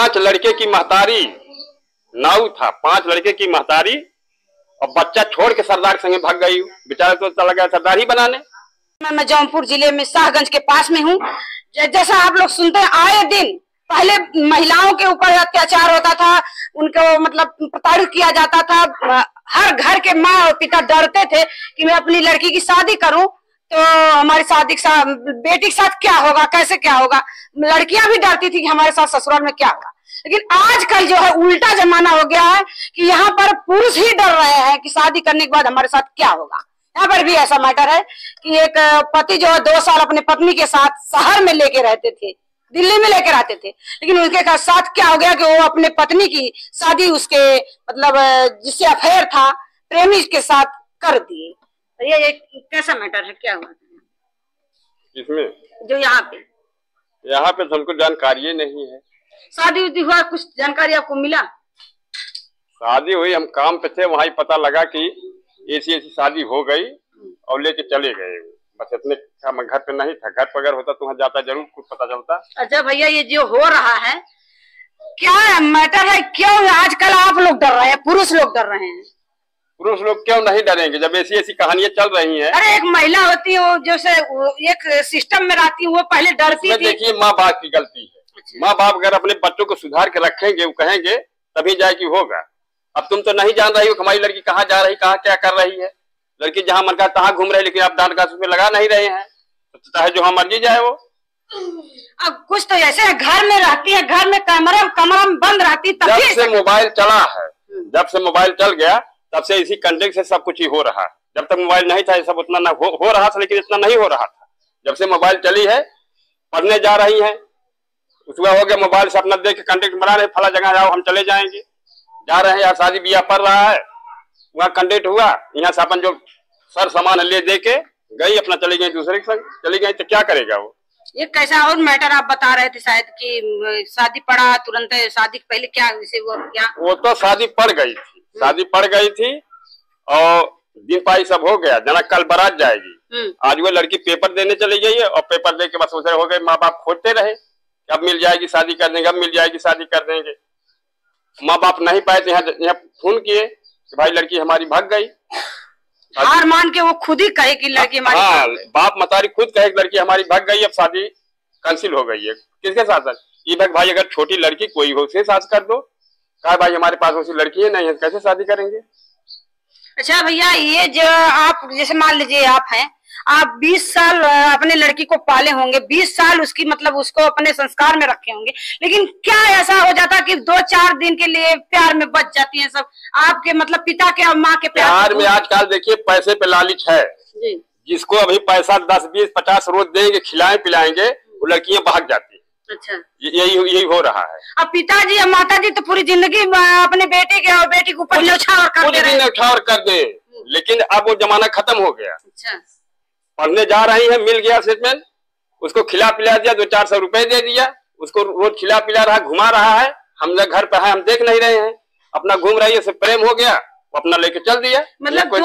5 लड़के की महतारी नाऊ था, 5 लड़के की महतारी और बच्चा छोड़ के सरदार के संगे भाग गई। बेचारा तो चला गया सरदार ही बनाने। मैं जौनपुर जिले में शाहगंज के पास में हूँ। जैसा आप लोग सुनते हैं, आए दिन पहले महिलाओं के ऊपर अत्याचार होता था, उनको मतलब प्रताड़ित किया जाता था। हर घर के माँ और पिता डरते थे कि मैं अपनी लड़की की शादी करूं तो हमारी शादी के साथ बेटी के साथ क्या होगा, कैसे क्या होगा। लड़कियां भी डरती थी कि हमारे साथ ससुराल में क्या होगा। लेकिन आजकल जो है उल्टा जमाना हो गया है कि यहाँ पर पुरुष ही डर रहे हैं कि शादी करने के बाद हमारे साथ क्या होगा। यहाँ पर भी ऐसा मैटर है कि एक पति जो है 2 साल अपने पत्नी के साथ शहर में लेके रहते थे, दिल्ली में लेकर आते थे, लेकिन उनके साथ क्या हो गया कि वो अपने पत्नी की शादी उसके मतलब जिससे अफेयर था प्रेमी के साथ कर दिए। तो ये कैसा मैटर है, क्या हुआ इसमें जो यहाँ पे हमको जानकारी नहीं है। शादी उदी हुआ, कुछ जानकारी आपको मिला? शादी हुई, हम काम पे थे, वहाँ ही पता लगा कि ऐसी शादी हो गई और लेके चले गए। बस इतने, मैं घर पे नहीं था। घर पर अगर होता तो वहाँ जाता जरूर, कुछ पता चलता। अच्छा भैया, ये जो हो रहा है क्या मैटर है, क्यों आजकल आप लोग डर रहे हैं, पुरुष लोग डर रहे हैं? पुरुष लोग क्यों नहीं डरेंगे जब ऐसी कहानियां चल रही हैं। अरे एक महिला होती है, वो जैसे एक सिस्टम में रहती है, वो पहले डरती थी। देखिए, माँ बाप की गलती है। अच्छा। माँ बाप अगर अपने बच्चों को सुधार के रखेंगे, वो कहेंगे तभी जाके होगा। अब तुम तो नहीं जान रही हो हमारी लड़की कहाँ जा रही, कहाँ क्या कर रही है। लड़की जहाँ मन का तहाँ घूम रही, लेकिन आप डांट का उसमें लगा नहीं रहे हैं, तो चाहे जो मर्जी जाए वो। अब कुछ तो ऐसे है, घर में रहती है, घर में कमरा में बंद रहती। जब से मोबाइल चला है, जब से मोबाइल चल गया तब से इसी कंटेक्ट से सब कुछ ही हो रहा है। जब तक मोबाइल नहीं था ये सब उतना ना हो रहा था, लेकिन इतना नहीं हो रहा था। जब से मोबाइल चली है, पढ़ने जा रही है, उसका हो गया मोबाइल से अपना देख के कंटेक्ट बना रहे, फला जगह जाओ हम चले जाएंगे, जा रहे हैं यार शादी ब्याह पड़ रहा है, वहाँ कंटेक्ट हुआ, यहाँ से अपन जो सर सामान ले दे के गई, अपना चली गई, दूसरे के संग चली गई, तो क्या करेगा वो। ये कैसा और मैटर आप बता रहे थे शायद कि शादी पड़ा तुरंत, शादी पहले क्या वो तो शादी पड़ गई थी, शादी पड़ गई थी और दिन पाई सब हो गया, जना कल बारात जाएगी। आज वो लड़की पेपर देने चली गई है और पेपर दे के बस उसे हो गए। माँ बाप खोजते रहे अब मिल जाएगी शादी कर देंगे, अब मिल जाएगी शादी कर देंगे। माँ बाप नहीं पाए तो यहाँ फोन किए कि भाई लड़की हमारी भाग गई। हार मान के वो खुद ही कहे कि लड़की हमारी, हाँ, बाप मतारी खुद कहे कि लड़की हमारी भाग गई, अब शादी कैंसिल हो गई है। किसके साथ? ये भाई अगर छोटी लड़की कोई हो उसे साथ कर दो। कहा भाई हमारे पास वैसी लड़की है नहीं है, कैसे शादी करेंगे। अच्छा भैया, ये जो आप जैसे मान लीजिए आप हैं, आप 20 साल अपने लड़की को पाले होंगे, 20 साल उसकी मतलब उसको अपने संस्कार में रखे होंगे, लेकिन क्या ऐसा हो जाता कि 2-4 दिन के लिए प्यार में बच जाती हैं सब आपके मतलब पिता के और माँ के प्यार में। आजकल देखिए पैसे पे लालच है जी। जिसको अभी पैसा 10-20-50 रोज देंगे, खिलाएं पिलाएंगे, वो लड़कियां भाग जाती है। अच्छा, यही हो रहा है। अब पिताजी और माताजी तो पूरी जिंदगी अपने बेटे के और बेटी को ऊपर न्यौछावर कर दे, लेकिन अब वो जमाना खत्म हो गया। अच्छा, पढ़ने जा रही है, मिल गया सेटमेंट, उसको खिला पिला दिया, 200-400 रुपए दे दिया, उसको रोज खिला पिला रहा, घुमा रहा है। हम लोग घर पे है, हम देख नहीं रहे हैं, अपना घूम रही है, उससे प्रेम हो गया, अपना लेके चल दिया। मतलब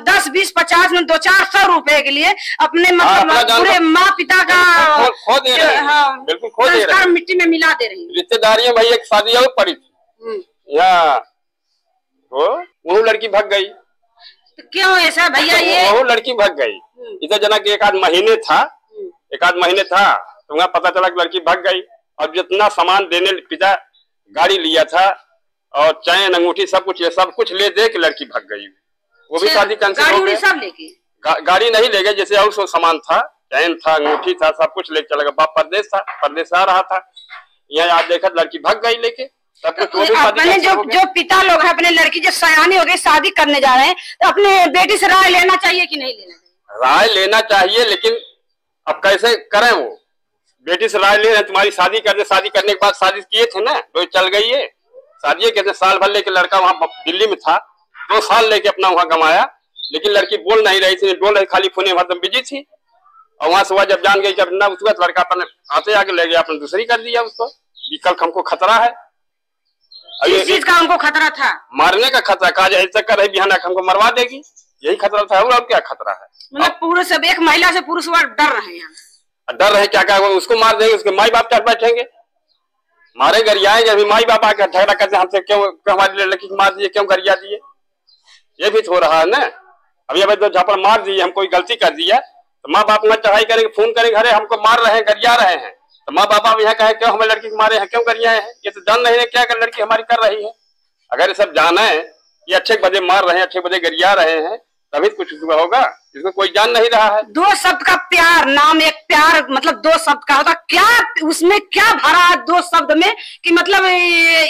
10-20-50 में 200-400 रुपए के लिए अपने मतलब पूरे माँ पिता का खो दे रहे हैं, बिल्कुल खो दे रहे हैं, मिट्टी में मिला दे रही है। रिश्तेदारियां भाई, एक शादी और पड़ी थी यहाँ, वो लड़की भाग गई। तो क्यों ऐसा भैया? ये वो लड़की भाग गई, इधर जना कि एक आध महीने था तो वहाँ पता चला कि लड़की भाग गई। और जितना सामान देने पिता गाड़ी लिया था और चैन अंगूठी सब कुछ ले दे के लड़की भाग गई। वो भी शादी कैंसिल हो गई। सब लेके गाड़ी नहीं ले गए, जैसे और सब सामान था, चैन था, अंगूठी था, सब कुछ लेके चला गया। बाप परदेश आ रहा था, यहाँ आज देखा लड़की भाग गई लेके। अपने जो पिता लोग हैं, अपने लड़की जो सयानी हो गई शादी करने जा रहे हैं, तो अपने बेटी से राय लेना चाहिए कि नहीं लेना चाहिए? राय लेना चाहिए, लेकिन अब कैसे करें? वो बेटी से राय ले रहे हैं, तुम्हारी शादी कर दे, शादी करने के बाद शादी किए थे ना, तो चल गई है शादी। कहते साल भर लेके लड़का वहाँ दिल्ली में था, 2 साल लेके अपना वहाँ कमाया, लेकिन लड़की बोल नहीं रही थी, बोल रही खाली फोन में बिजी थी। और वहां से वह जब जान गई कि ना उसके बाद लड़का अपने आते आगे ले गया, अपने दूसरी कर दिया उसको। कल हमको खतरा है, इस चीज का हमको खतरा था, मारने का खतरा, कहा ऐसा कर रही बिहाना हमको मरवा देगी, यही खतरा था। और क्या खतरा है? मतलब पुरुष सब एक महिला से पुरुष डर रहे हैं, डर रहे क्या उसको मार देंगे, उसके माई बाप चढ़ बैठेंगे। मारे गरियाए अभी माई बाप आकर झगड़ा करते हमसे, क्यों हमारी लड़की को मार दिए, क्यों गरिया दिए, ये भी तो हो रहा है ना। अभी तो झापड़ मार दिए, हम कोई गलती कर दिया तो माँ बाप में चढ़ाई करेंगे, फोन करेंगे, अरे हमको मार रहे हैं, गरिया रहे हैं, तो माँ बाप अब यहाँ कहे क्यों हमें लड़की को मारे हैं, क्यों गरियाए हैं, ये तो जान नहीं है क्या लड़की हमारी कर रही है। अगर ये सब जाना है ये अच्छे बजे मार रहे हैं, अच्छे बजे गरिया रहे हैं, तभी कुछ होगा, इसको कोई जान नहीं रहा है। दो शब्द का प्यार, नाम एक प्यार, मतलब दो शब्द का होता, क्या उसमें क्या भरा है दो शब्द में कि मतलब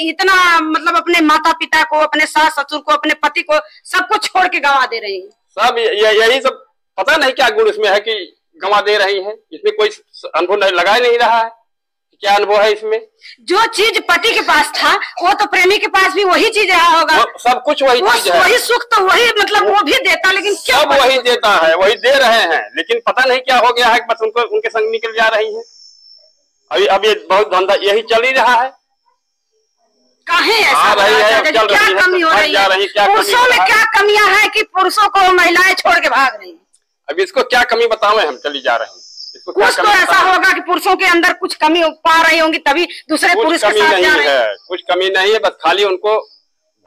इतना, मतलब अपने माता पिता को, अपने सास ससुर को, अपने पति को, सबको छोड़ के गंवा दे रही है। सब यही सब, पता नहीं क्या गुण इसमें है कि गंवा दे रही है, इसमें कोई अनुभव नहीं लगा नहीं रहा है, क्या अनुभव है इसमें। जो चीज पति के पास था वो तो प्रेमी के पास भी वही चीज रहा होगा, सब कुछ वही चीज है, वही सुख तो वही, मतलब वो भी देता, लेकिन क्या सब वही देता है, वही दे रहे हैं, लेकिन पता नहीं क्या हो गया है, बस उनको उनके संग निकल जा रही है। अभी ये बहुत धंधा यही चल ही रहा है, काहे ऐसा क्या कमी हो रही है, पुरुषों में क्या कमियां हैं कि पुरुषों को महिलाएं छोड़ के भाग रही है। अब इसको क्या कमी बतावे, हम चली जा रहे हैं, कुछ तो ऐसा होगा कि पुरुषों के अंदर कुछ कमी पा रही होंगी, तभी दूसरे पुरुष के साथ जा रहे हैं। कुछ कमी नहीं है, बस खाली उनको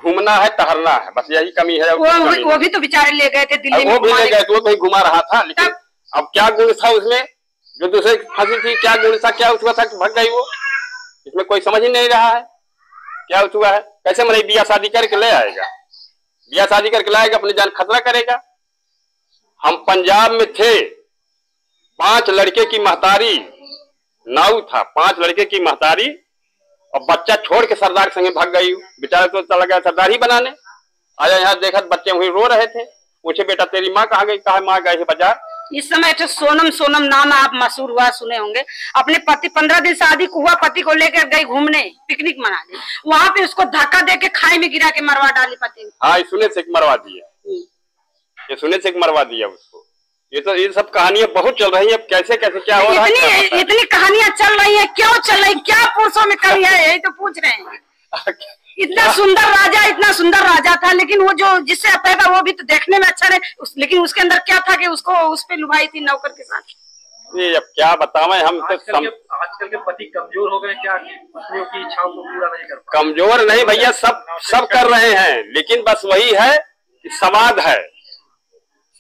घूमना है, टहलना है, बस यही कमी है। वो भी तो बेचारे ले गए थे दिल्ली में, वो भी ले गए, वो भी घुमा रहा था, लेकिन अब क्या गुण था उसमें जो दूसरे फांसी थी, क्या गुण था, क्या उसका था कि भाग गई वो, इसमें कोई समझ ही नहीं रहा है क्या हुआ है। कैसे मैंने बिया शादी करके ले आएगा, बिया शादी करके लाएगा, अपनी जान खतरा करेगा। हम पंजाब में थे, 5 लड़के की महतारी नाव था, 5 लड़के की महतारी और बच्चा छोड़ के सरदार संगे भाग गई, बेचारा तो चला गया सरदार ही बनाने। आया यहाँ देखा बच्चे वहीं रो रहे थे, पूछे बेटा तेरी माँ कहाँ गई, कहा माँ गई है बाजार। इस समय तो सोनम सोनम नाम आप मशहूर हुआ, सुने होंगे, अपने पति 15 दिन शादी हुआ, पति को लेकर गई घूमने, पिकनिक मनाने, वहाँ पे उसको धक्का दे के खाई में गिरा के मरवा डाली पति। हाँ, सुने से मरवा दिया, ये सुने से मरवा दिया उसको। ये तो ये सब कहानियां बहुत चल रही है, कैसे कैसे क्या हो रहा है, इतनी कहानियां चल रही है, क्यों चल रही, क्या पुरुषों में कमी है, यही तो पूछ रहे हैं। इतना सुंदर राजा था, लेकिन वो जो जिससे पैदा वो भी तो देखने में अच्छा नहीं, लेकिन उसके अंदर क्या था कि उसको उस पे लुभाई थी नौकर के साथ। ये अब क्या बतावें हम तो। आजकल के पति कमजोर हो गए क्या, पत्नियों की इच्छाओं को पूरा नहीं कर पाते? कमजोर नहीं भैया, सब कर रहे हैं, लेकिन बस वही है कि स्वाद है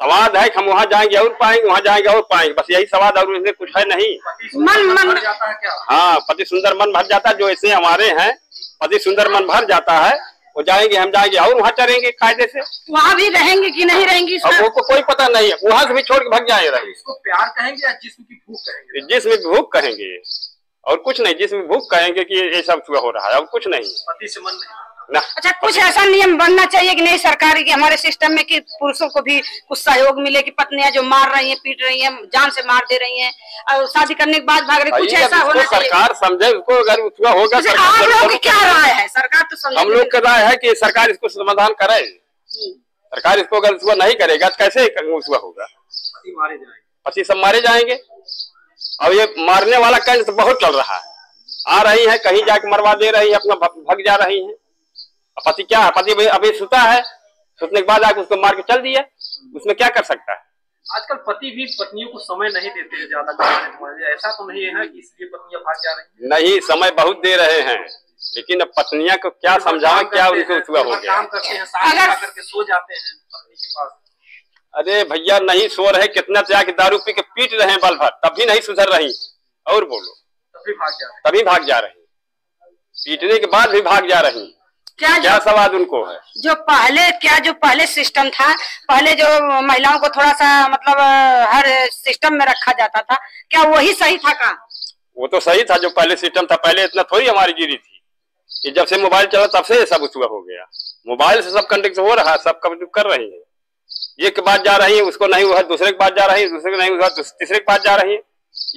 कि हम वहाँ जाएंगे और पाएंगे, वहाँ जाएंगे और पाएंगे, बस यही स्वाद, और इसमें कुछ है नहीं। मन भर जाता है क्या? हाँ, पति सुंदर मन भर जाता है, जो ऐसे हमारे हैं पति सुंदर मन भर जाता है, वो जाएंगे हम जाएंगे और वहाँ चलेंगे कायदे से, वहाँ भी रहेंगे कि नहीं रहेंगी वो कोई पता नहीं है, वहाँ से भी छोड़ के भाग जाए रहे। इसको प्यार कहेंगे या जिस्म की भूख कहेंगे? जिसमें भूख कहेंगे और कुछ नहीं, जिसमें भूख कहेंगे कि ये सब हो रहा है और कुछ नहीं, पति से मन नहीं ना। अच्छा, कुछ ऐसा नियम बनना चाहिए कि नहीं सरकारी के हमारे सिस्टम में कि पुरुषों को भी कुछ सहयोग मिले कि पत्नियां जो मार रही हैं, पीट रही हैं, जान से मार दे रही हैं और शादी करने के बाद भाग रही, कुछ ऐसा होना चाहिए। सरकार समझे उसको, अगर उसका होगा। आप लोगों की क्या राय है? सरकार तो समझे, हम लोग का राय है कि सरकार इसको समाधान करे। सरकार इसको अगर उसको नहीं करेगा तो कैसे उसका होगा, पति सब मारे जाएंगे। और ये मारने वाला कंज तो बहुत चल रहा है, आ रही है कहीं जाके मरवा दे रही है, अपना भग जा रही है। पति क्या है, पति अभी सुता है, सुतने के बाद आके उसको मार के चल दिया, उसमें क्या कर सकता है। आजकल पति भी पत्नियों को समय नहीं देते हैं ज्यादा, ऐसा तो नहीं है कि इसलिए पत्नियां भाग जा रही हैं? नहीं, समय बहुत दे रहे हैं, लेकिन अब पत्नियां को क्या समझावे, क्या उनको उसका हो गया। काम करते हैं, साथ करके सो जाते हैं पत्नी के पास। अरे भैया नहीं सो रहे, कितना जाके दारू पी के पीट रहे हैं बल भर, तब भी नहीं सुधर रही, और बोलो तभी भाग जा रही, पीटने के बाद भी भाग जा रही। क्या सवाल उनको है? जो पहले सिस्टम था, पहले जो महिलाओं को थोड़ा सा मतलब हर सिस्टम में रखा जाता था, क्या वही सही था का? वो तो सही था जो पहले सिस्टम था, पहले इतना थोड़ी हमारी गिरी थी। ये जब से मोबाइल चला तब से सब उसका हो गया, मोबाइल से सब कंटेक्ट हो रहा है, सब कर रही है, एक के बाद जा रही है, उसको नहीं हुआ दूसरे के बाद जा रही है, दूसरे को नहीं हुआ तीसरे के बाद जा रही है,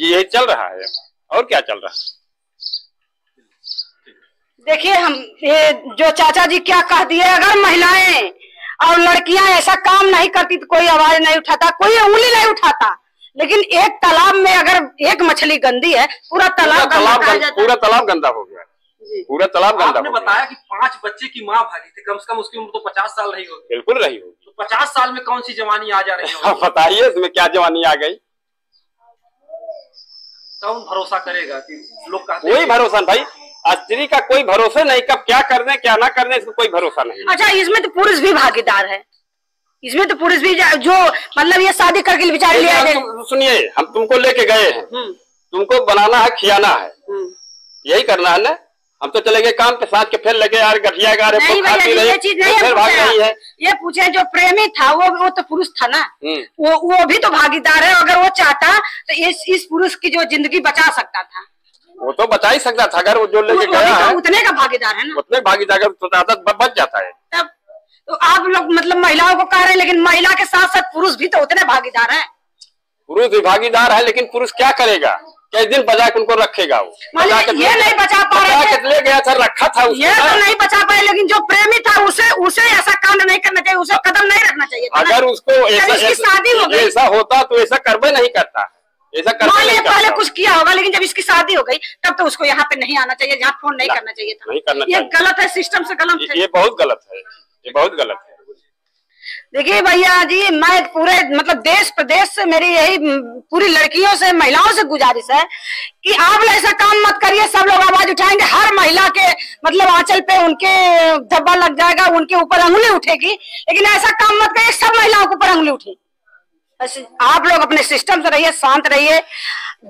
यही चल रहा है। और क्या चल रहा है? देखिए, हम ये जो चाचा जी क्या कह दिए, अगर महिलाएं और लड़कियां ऐसा काम नहीं करती तो कोई आवाज नहीं उठाता, कोई उंगली नहीं उठाता, लेकिन एक तालाब में अगर एक मछली गंदी है, पूरा तालाब गंदा हो गया, पूरा तालाब गंदा हो गया। आपने बताया कि 5 बच्चे की माँ भागी थी, कम से कम उसकी उम्र तो 50 साल रही होगी। बिल्कुल रही होगी। तो 50 साल में कौन सी जवानी आ जा रही है? बताइए इसमें क्या जवानी आ गई? कौन भरोसा करेगा कि लोग कहते कोई भरोसा भाई, स्त्री का कोई भरोसा नहीं, कब क्या करने क्या ना करने इसको कोई भरोसा नहीं। अच्छा, इसमें तो पुरुष भी भागीदार है, इसमें तो पुरुष भी जो मतलब ये शादी करके बेचारे लिया है। सुनिए, हम तुमको लेके गए हैं, तुमको बनाना है, खियाना है, यही करना है ना। हम तो चले गए काम पे, साथ के फिर लगे यार गठिया गा रहे, ये चीज नहीं है। ये पूछे जो प्रेमी था वो तो पुरुष था ना, वो भी तो भागीदार है। अगर वो चाहता तो इस पुरुष की जो जिंदगी बचा सकता था, वो तो बचा ही सकता था। अगर वो जो लेके गया है उतने का भागीदार है ना, उतने भागीदार बच जाता है। तब तो आप लोग मतलब महिलाओं को कह रहे हैं, लेकिन महिला के साथ साथ पुरुष भी तो उतने भागीदार है। पुरुष भी भागीदार है, लेकिन पुरुष क्या करेगा, किस दिन बजा के उनको रखेगा। वो ये नहीं बचा पा रहे थे, ले गया था, रखा था उसको, ये तो नहीं बचा पाए। लेकिन जो प्रेमी था उसे ऐसा कांड नहीं करना चाहिए, उसे कदम नहीं रखना चाहिए। अगर उसको शादी हो गई, ऐसा होता तो ऐसा करबे नहीं करता, ऐसा पहले कुछ किया होगा, लेकिन जब इसकी शादी हो गई तब तो उसको यहाँ पे नहीं आना चाहिए, यहाँ फोन नहीं करना चाहिए था। नहीं करना ये गलत है, सिस्टम से गलत है, ये बहुत गलत है, ये बहुत गलत है। देखिए भैया जी, मैं पूरे मतलब देश प्रदेश से मेरी यही पूरी लड़कियों से, महिलाओं से गुजारिश है कि आप ऐसा काम मत करिए। सब लोग आवाज उठाएंगे, हर महिला के मतलब आंचल पे उनके धब्बा लग जाएगा, उनके ऊपर अंगुली उठेगी। लेकिन ऐसा काम मत करिए सब महिलाओं के ऊपर अंगुली उठे। आप लोग अपने सिस्टम से रहिए, शांत रहिए।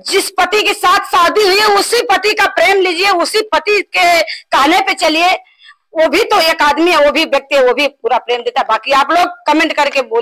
जिस पति के साथ शादी हुई है उसी पति का प्रेम लीजिए, उसी पति के कहने पे चलिए। वो भी तो एक आदमी है, वो भी व्यक्ति है, वो भी पूरा प्रेम देता है। बाकी आप लोग कमेंट करके बोलिए।